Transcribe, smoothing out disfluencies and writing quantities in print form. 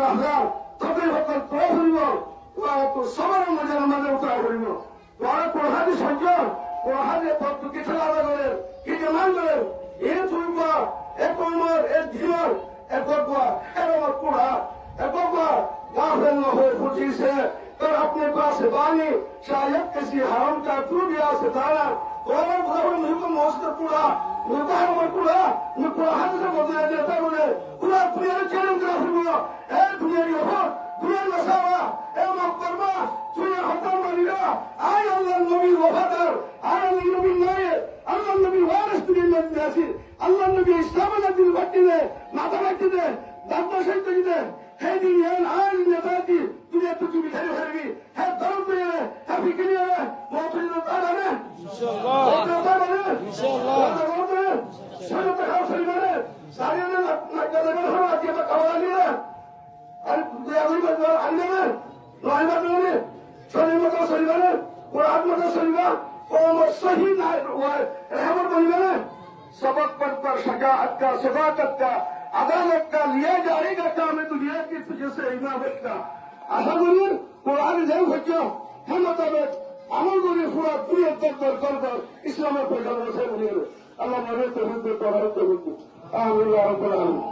আপনার কবির হকল প্রয়োগ করিব সবার মাঝে উত্তরা করিব ওরা কোরহাদি সজ্জন কোরহাদি কিছু আলাদা করেন কি মান করেন এ তুইবা এ কমর এ ধীর এ গগুয়া এর আমার কোড়া এ গগুয়া गाफिल न हो खुशी से कर अपने पास बानी शायद किसी हरम का टूट गया सितारा और मुझको मौसम पूरा पूरा मैं पूरा हाथ से बोलते देता बोले पूरा दुनिया चैलेंज करा फिर ए दुनिया की हो दुनिया मसावा ए मकरमा दुनिया खत्म करेगा आय अल्लाह नबी वफादार आय अल्लाह नबी नाये अल्लाह नबी वारिस दुनिया में जैसी अल्लाह नबी इस्लाम ने दिल बट्टी दे माथा बट्टी दे दांत से दे है दुनिया आय नबाती दुनिया तो भी है हरगी है दर्द में है फिक्र है मौत में तारा है इंशाअल्लाह इंशाअल्लाह सारे पे खाओ सही माने सारे ने लगा लगा हो आज ये कवा लिया अरे ये अभी बंद आने में रोहिमा ने सही मत सही माने कुरान मत सही मा और सही ना रहमत बनी माने सबक पर शजाअत का सिफाकत का अदालत का लिया जारी का काम है दुनिया की तुझे से इमामत का आशा करिए कुरान जाओ बच्चों हम मुताबिक अमल करिए पूरा दुनिया तक कर इस्लाम पर गलत से बोलिए अल्लाह मरे तो आमीन या रब्बल आलमीन।